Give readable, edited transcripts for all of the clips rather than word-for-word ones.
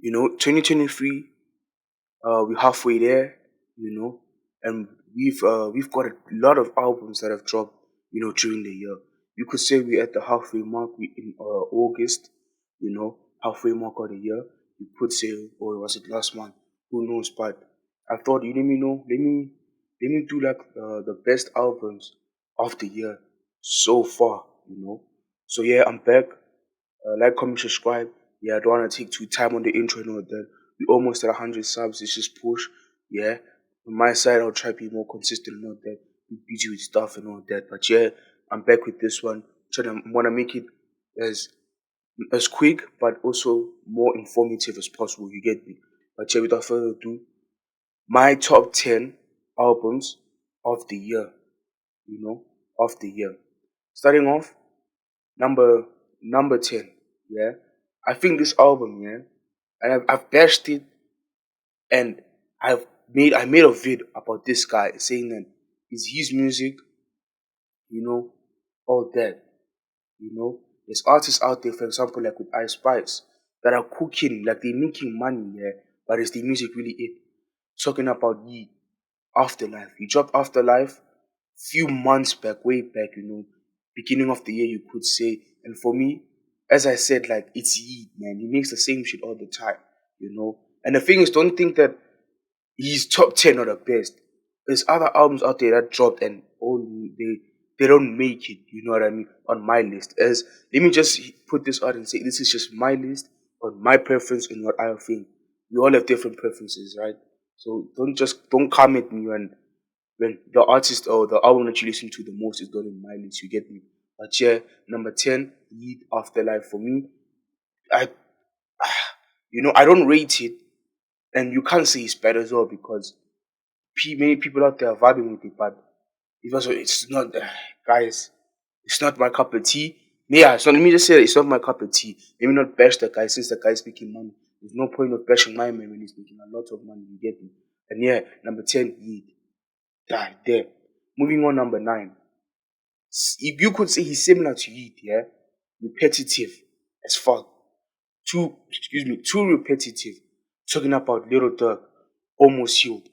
2023, we're halfway there, and we've got a lot of albums that have dropped, during the year. You could say we're at the halfway mark in August, halfway mark of the year. You could say, or was it last month? Who knows? But I thought, you let me know, let me do like the best albums of the year so far. So yeah, I'm back. Like, comment, subscribe. Yeah, I don't want to take too time on the intro and all that. We almost at 100 subs. It's just push. Yeah. On my side, I'll try to be more consistent and all that. Be busy with stuff and all that. But yeah, I'm back with this one. Want to make it as quick, but also more informative as possible. You get me? But yeah, without further ado, my top 10 albums of the year. Of the year. Starting off, number number 10. Yeah, I think this album, yeah, and I've bashed it, and I made a vid about this guy saying that is his music, you know all that. There's artists out there, for example, like with Ice Spice, that are cooking, like they're making money, yeah, but is the music really it? Talking about Yeet, Afterlife. He dropped Afterlife few months back, way back, beginning of the year, you could say. And for me, as I said, like, it's Yeet, man. He makes the same shit all the time. And the thing is, don't think that he's top 10 or the best. There's other albums out there that dropped and they don't make it, you know what I mean, on my list. As let me just put this out and say this is just my list on my preference and what I think. We all have different preferences, right? So don't come at me when the artist or the album that you listen to the most is not in my list, you get me. But yeah, number 10, Yeet Afterlife for me. I I don't rate it, and you can't say it's bad as well because many people out there are vibing with it, but it's not, guys. It's not my cup of tea. Yeah, so let me just say that it's not my cup of tea. Let me not bash the guy since the guy's making money. There's no point of bashing my man when he's making a lot of money. You get me? And yeah, number 10, Yeet. Die there. Moving on, number 9. If you could say he's similar to Yeet, yeah, repetitive as fuck. Too repetitive. Talking about Little Dirk, Almost Healed.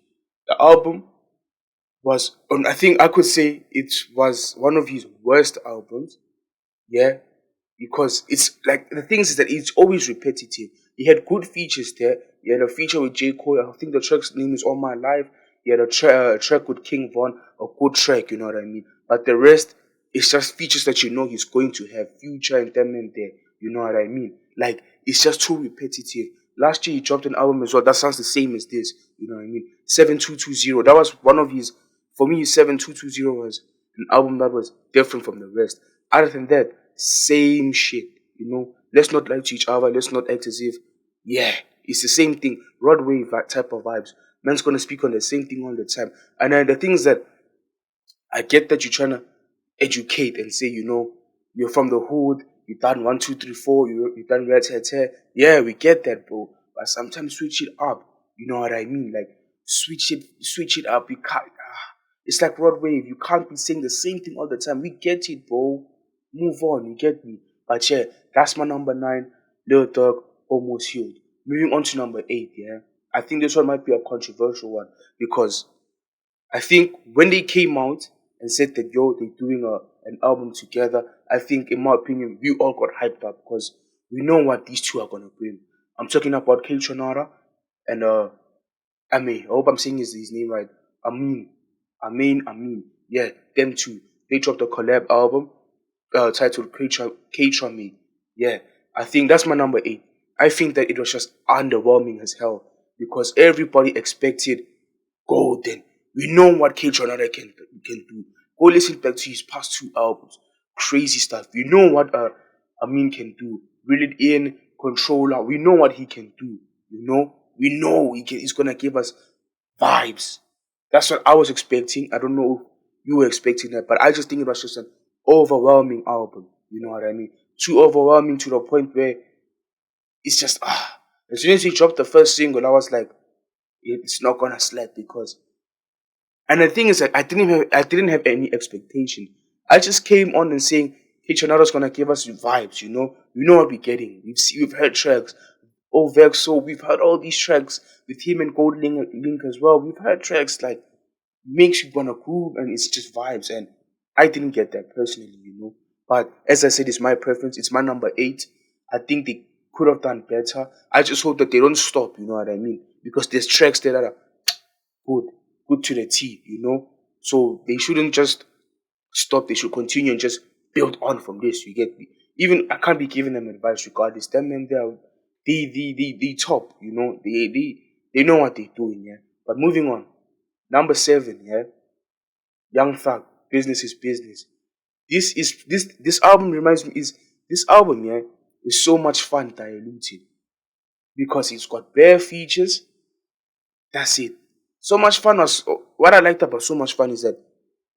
The album was, I think I could say it was one of his worst albums. Yeah, because it's like the things is that it's always repetitive. He had good features there. He had a feature with J. Cole. I think the track's name is All My Life. He had a track with King Von, a good track, you know what I mean? But the rest is just features that you know he's going to have. Future and them in there, you know what I mean? Like, it's just too repetitive. Last year he dropped an album as well. That sounds the same as this, you know what I mean? 7220. That was one of his, for me, 7220 was an album that was different from the rest. Other than that, same shit. Let's not lie to each other. Let's not act as if, yeah, it's the same thing. Broadway type of vibes. Man's gonna speak on the same thing all the time. And then the things that I get that you're trying to educate and say, you're from the hood, you done 1, 2, 3, 4, you done red hair. Yeah, we get that, bro. But sometimes switch it up. You know what I mean? Like, switch it up. You can't. It's like Broadway. You can't be saying the same thing all the time. We get it, bro. Move on. You get me? But yeah, that's my number 9. Lil Durk, Almost Healed. Moving on to number 8. Yeah, I think this one might be a controversial one because I think when they came out and said that they're doing an album together, I think in my opinion we all got hyped up because we know what these two are gonna bring. I'm talking about K Tronada and Ame. I hope I'm saying his name right. Amin. Yeah, them two. They dropped a collab album titled K Tron. Yeah, I think that's my number 8. I think that it was just underwhelming as hell because everybody expected golden. We know what K Tronada can do. Go listen back to his past 2 albums. Crazy stuff. We know what Amin can do. Reel it in, controller. We know what he can do. We know he's gonna give us vibes. That's what I was expecting. I don't know if you were expecting that, but I just think it was just an overwhelming album. You know what I mean? Too overwhelming to the point where it's just As soon as he dropped the first single, I was like, it's not gonna slap because. And the thing is that I didn't have any expectation. I just came on and saying, Hey, Tronada's gonna give us vibes. We know what we're getting. We've heard tracks. Oh Vexo, we've heard all these tracks with him and Gold Link as well. We've heard tracks like makes you wanna groove and it's just vibes, and I didn't get that personally. But as I said, it's my preference, it's my number 8. I think they could have done better. I just hope that they don't stop, you know what I mean? Because there's tracks there that are good, good to the T. So they shouldn't just stop, they should continue and just build on from this, you get me? Even I can't be giving them advice regardless. Them men, they top. They know what they're doing, yeah. But moving on, number 7, yeah, Young Thug, Business is Business. This album reminds me is this album, yeah, is so much fun diluted because it's got bare features. That's it. So much fun was what I liked about so much fun is that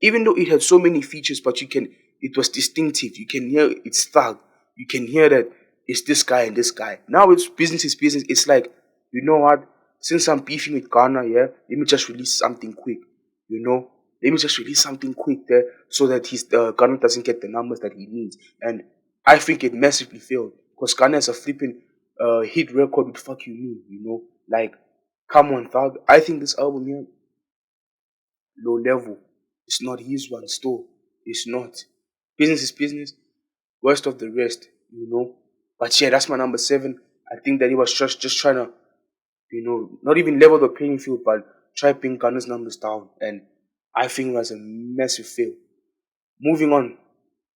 even though it had so many features, but it was distinctive. You can hear it's Thug. You can hear that it's this guy and this guy. Now it's Business is Business. It's like, you know what? Since I'm beefing with Ghana, yeah, let me just release something quick. You know, let me just release something quick there so that his Ghana doesn't get the numbers that he needs. And I think it massively failed because Ghana has a flipping hit record with "Fuck You Mean." Like, come on, Thug. I think this album here low level. It's not his one still. It's not. Business is business. Worst of the rest. But yeah, that's my number 7. I think that he was just trying to, not even level the playing field, but try bring Ghana's numbers down. And I think it was a massive fail. Moving on.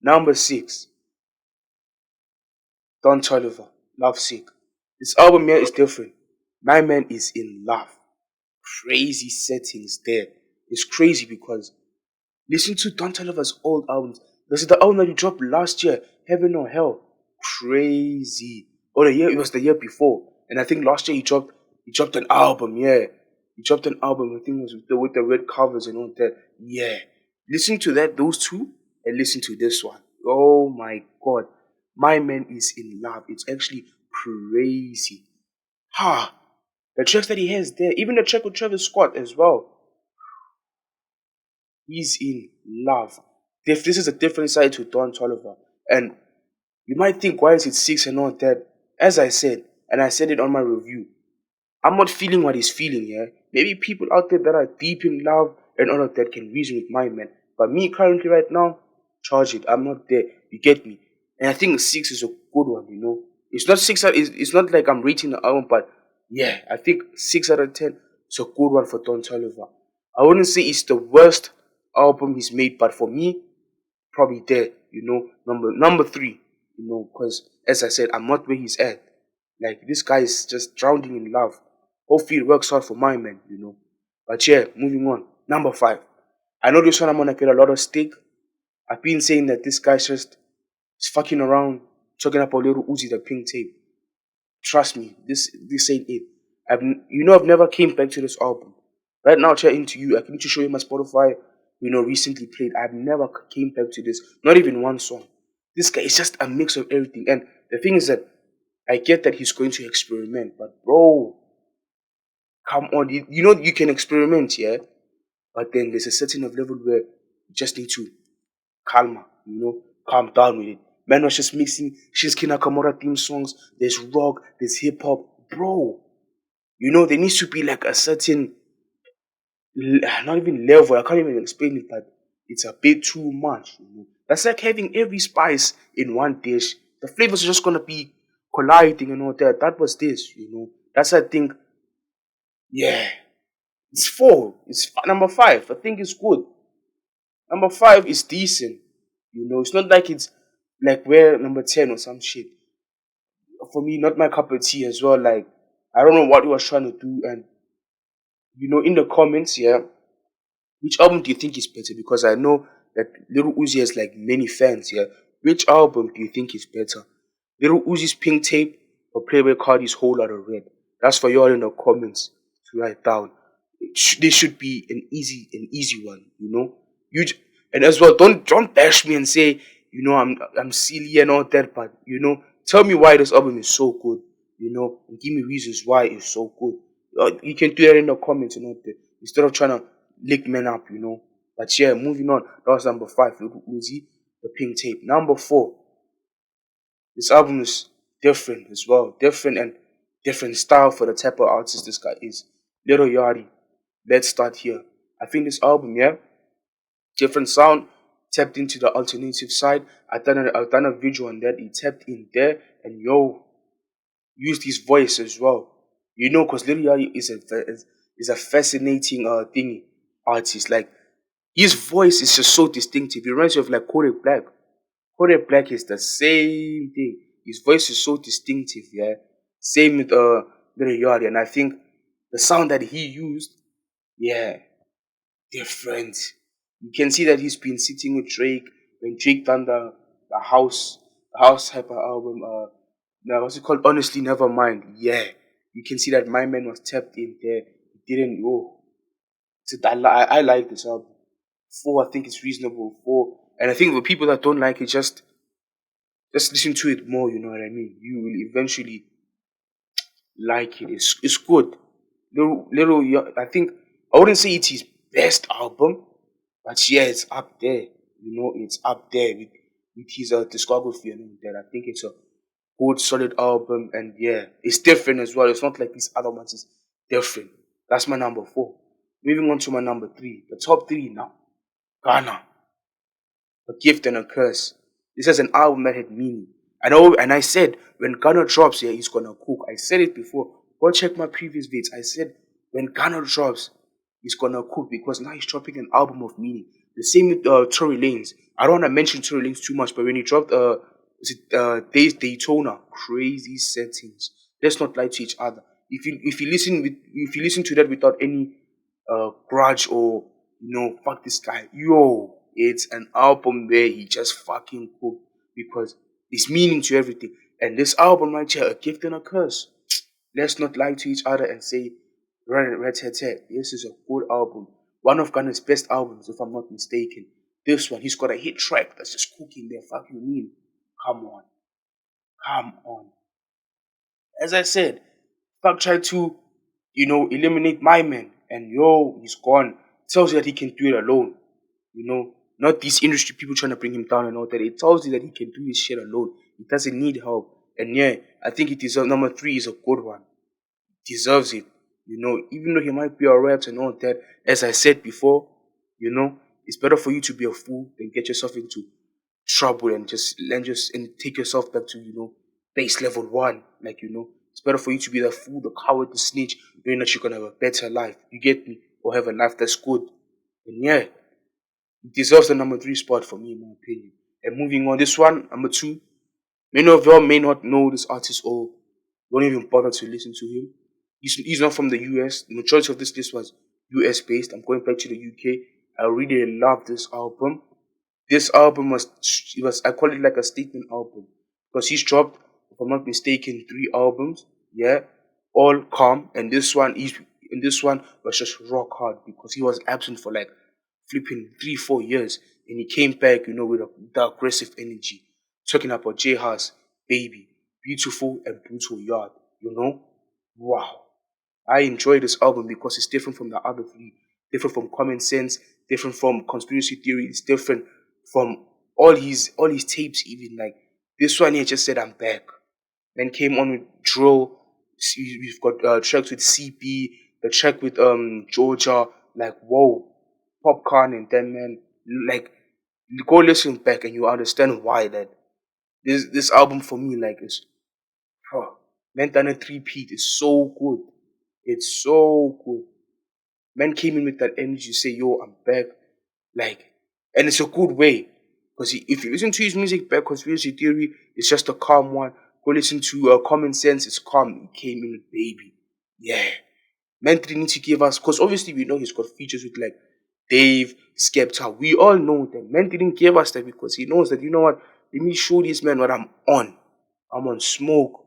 Number 6. Don Toliver. Love Sick. This album here is different. My man is in love. Crazy settings there. It's crazy because listen to Don Toliver's old albums. This is the album that he dropped last year, Heaven or Hell. Crazy. Or it was the year before. And I think last year he dropped an album, yeah. He dropped an album, I think it was with the red covers and all that. Yeah. Listen to those two, and listen to this one. Oh my god. My man is in love. It's actually crazy. Ha! The tracks that he has there, even the track with Travis Scott as well. He's in love. This is a different side to Don Toliver. And you might think, why is it 6 and all that? As I said, and I said it on my review, I'm not feeling what he's feeling here. Maybe people out there that are deep in love and all of that can reason with my man. But me currently right now, charge it. I'm not there. You get me? And I think 6 is a good one. It's not 6 it's not like I'm rating the album, but yeah, I think 6 out of 10 is a good one for Don Toliver. I wouldn't say it's the worst album he's made, but for me, probably there. Number 3, because as I said, I'm not where he's at. Like, this guy is just drowning in love. Hopefully it works out for my man. But yeah, moving on. Number 5. I know this one I'm gonna get a lot of stick. I've been saying that this guy's just is fucking around, talking about Little Uzi, the pink tape. Trust me, this ain't it. I've never came back to this album. Right now, chatting to you, I need to show you my Spotify. Recently played. I've never came back to this. Not even one song. This guy is just a mix of everything. And the thing is that I get that he's going to experiment, but bro, come on. You can experiment, yeah. But then there's a certain of level where you just need to calm down with it. Man was just mixing Shinsuke Nakamura theme songs. There's rock, there's hip hop, bro. There needs to be like a certain, not even level. I can't even explain it, but it's a bit too much. That's like having every spice in one dish. The flavors are just gonna be colliding and all that. That was this. That's I think, yeah. It's 4. It's number 5. I think it's good. Number 5 is decent. It's not like it's like where number 10 or some shit. For me, not my cup of tea as well. Like, I don't know what he was trying to do. And, in the comments, yeah, which album do you think is better? Because I know that Little Uzi has like many fans, yeah. Which album do you think is better? Little Uzi's Pink Tape or Playboy Cardi's Whole Lotta Red? That's for y'all in the comments to write down. This should be an easy one. And as well, don't bash me and say I'm silly and all that, but tell me why this album is so good. And give me reasons why it's so good. You can do that in the comments and all that instead of trying to lick men up. But yeah, moving on. That was number 5, Little Uzi, the Pink Tape. Number 4, this album is different as well, different, and different style for the type of artist this guy is. Little Yachty, let's start here. I think this album, yeah, different sound, tapped into the alternative side. I've done a video on that. He tapped in there and used his voice as well. You know, because Lil Yachty is a fascinating thingy artist. Like his voice is just so distinctive. It reminds you of like Kodak Black. Kodak Black is the same thing. His voice is so distinctive, yeah. Same with Lil Yachty, and I think the sound that he used, yeah, different. You can see that he's been sitting with Drake when Drake done the house type of album. Now what's it called? Honestly, never mind. Yeah, you can see that my man was tapped in there. He didn't. Oh, I like this album. Four, I think it's reasonable. Four, and I think the people that don't like it just listen to it more. You know what I mean? You will eventually like it. It's good. I think I wouldn't say it's his best album, but yeah, it's up there. You know, it's up there with his discography and all that. I think it's a good, solid album, and yeah, it's different as well. It's not like these other ones. It's different. That's my number four. Moving on to my number three. The top three now. Ghana, A Gift and a Curse. This is an album that had meaning. I know, and I said when Ghana drops, yeah, he's gonna cook. I said it before. Go check my previous vids. I said when Ghana drops, he's gonna cook because now he's dropping an album of meaning. The same with Tory Lanez. I don't want to mention Tory Lanez too much, but when he dropped Daytona, crazy settings. Let's not lie to each other. If you listen to that without any grudge or fuck this guy, yo, it's an album where he just fucking cooked because it's meaning to everything. And this album right here, A Gift and a Curse. Let's not lie to each other and say Red Hat. This is a good album. One of Ghana's best albums, if I'm not mistaken. This one, he's got a hit track that's just cooking there. Fuck you mean? Come on. Come on. As I said, fuck tried to, eliminate my man. And yo, he's gone. Tells you that he can do it alone. Not these industry people trying to bring him down and all that. It tells you that he can do his shit alone. He doesn't need help. And yeah, I think it deserves number three is a good one. Deserves it. Even though he might be alright and all that, as I said before, it's better for you to be a fool than get yourself into trouble and take yourself back to base level one. It's better for you to be the fool, the coward, the snitch, knowing that you're gonna have a better life. You get me? Or have a life that's good. And yeah, it deserves the number three spot for me, in my opinion. And moving on, this one, number two. Many of y'all may not know this artist or don't even bother to listen to him. He's not from the US. The majority of this list was US based. I'm going back to the UK. I really love this album. This album I call it like a statement album because he's dropped, if I'm not mistaken, three albums. Yeah, all calm, and this one was just rock hard because he was absent for like flipping 3-4 years, and he came back, with the aggressive energy, talking about J House, Baby, Beautiful and Brutal Yard. Wow. I enjoy this album because it's different from the other three, different from Common Sense, different from Conspiracy Theory, it's different from all his tapes even. Like this one here just said I'm back. Then came on with Drill. We've got tracks with CP, the track with Georgia, like whoa, Popcorn, and then man, like go listen back and you understand why that this album for me like is Mentana 3P is so good. It's so good. Man came in with that energy, say, yo, I'm back. Like, and it's a good way. Because if you listen to his music back, Conspiracy Theory, it's just a calm one. Go listen to Common Sense, it's calm. He came in with Baby. Yeah. Man didn't need to give us, because obviously we know he's got features with like Dave, Skepta. We all know that. Man didn't give us that because he knows that, you know what, let me show this man what I'm on. I'm on smoke.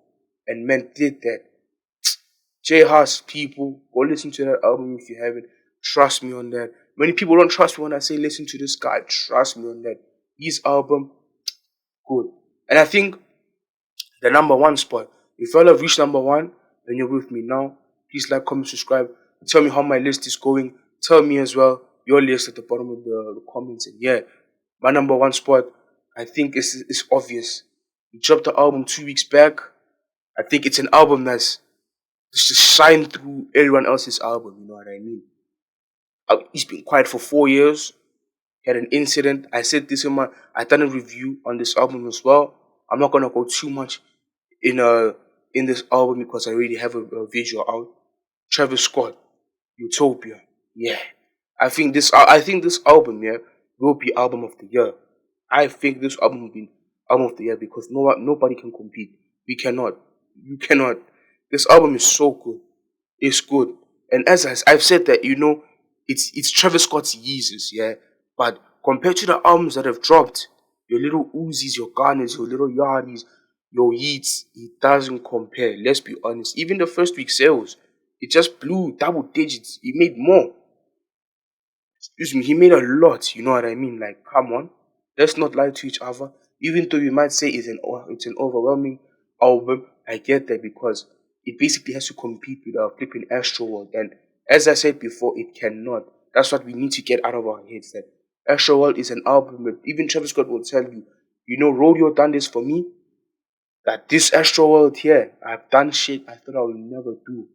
And man did that. J House, people, go listen to that album if you haven't. Trust me on that. Many people don't trust me when I say listen to this guy. Trust me on that. His album, good. And I think the number one spot. If you all have reached number one, then you're with me now. Please like, comment, subscribe. Tell me how my list is going. Tell me as well your list at the bottom of the comments. And yeah, my number one spot, I think is obvious. He dropped the album 2 weeks back. I think it's an album that's just to shine through everyone else's album. You know what I mean? He's been quiet for 4 years. He had an incident. I said this in my. I done a review on this album as well. I'm not gonna go too much in in this album because I already have a visual out. Travis Scott, Utopia. Yeah, I think this album, yeah, will be album of the year. I think this album will be album of the year because nobody can compete. We cannot. You cannot. This album is so good. It's good. And I've said that, it's Travis Scott's Yeezus, yeah. But compared to the albums that have dropped, your little Uzis, your Garners, your little Yardis, your Yeats, it doesn't compare. Let's be honest. Even the first week sales, it just blew double digits. He made more. Excuse me, he made a lot. You know what I mean? Like, come on, let's not lie to each other. Even though you might say it's an overwhelming album, I get that because it basically has to compete with our flipping Astro World, and as I said before, it cannot. That's what we need to get out of our heads. That Astro World is an album that even Travis Scott will tell you. Rodeo done this for me. That this Astro World here, I've done shit I thought I would never do.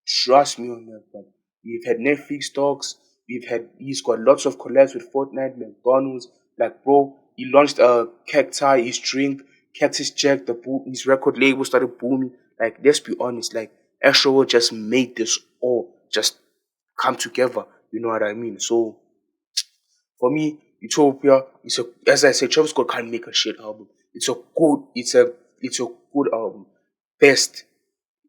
Trust me on that, but we've had Netflix talks. He's got lots of collabs with Fortnite, McDonald's. Like, bro, he launched a cacti, his drink, Cactus Jack, his record label started booming. Like, let's be honest, like, Astro World just made this all just come together. You know what I mean? So, for me, Utopia is as I said, Travis Scott can't make a shit album. It's a good album. Best.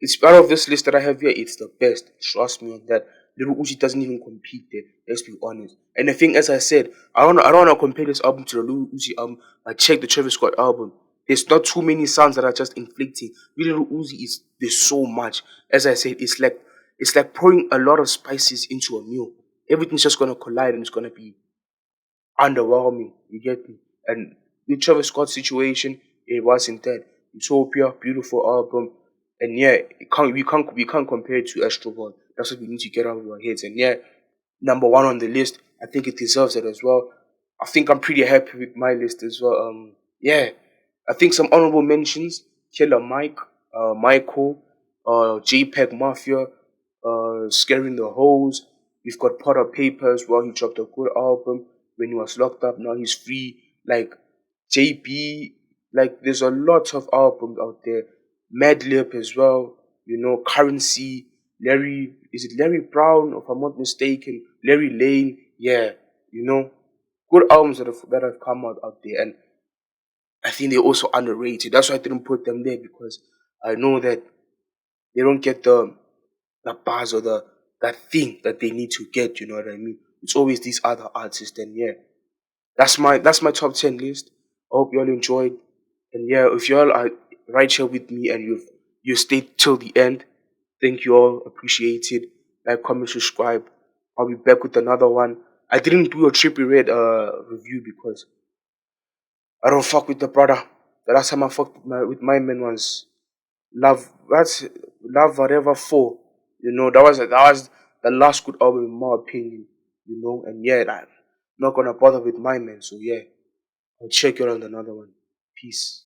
It's out of this list that I have here, it's the best. Trust me on that. Little Uzi doesn't even compete there. Let's be honest. And the thing, as I said, I don't wanna compare this album to the Little Uzi album. I checked the Travis Scott album. There's not too many sounds that are just inflicting. Little Uzi there's so much. As I said, it's like pouring a lot of spices into a meal. Everything's just gonna collide and it's gonna be underwhelming. You get me? And with Travis Scott's situation, it wasn't that. Utopia, beautiful album, and yeah, we can't compare it to Astro World. That's what we need to get out of our heads. And yeah, number one on the list, I think it deserves it as well. I think I'm pretty happy with my list as well. Yeah, I think some honorable mentions: Killer Mike, Michael, JPEG Mafia, Scaring the Hoes. We've got Potter Paper as well. He dropped a good album when he was locked up. Now he's free. Like JB, like there's a lot of albums out there. Madlib as well. Currency. Is it Larry Brown? If I'm not mistaken, Larry Lane. Yeah, good albums that have come out there, and I think they're also underrated. That's why I didn't put them there because I know that they don't get the buzz or that thing that they need to get. You know what I mean? It's always these other artists, and yeah, that's my top 10 list. I hope you all enjoyed, and yeah, if you all are right here with me and you stayed till the end, thank you all. Appreciate it. Like, comment, subscribe. I'll be back with another one. I didn't do a Trippie Red review because I don't fuck with the brother. The last time I fucked with my man was that's Love Whatever 4. That was the last good album in my opinion. And yeah, I'm not gonna bother with my man. So yeah, I'll check you on another one. Peace.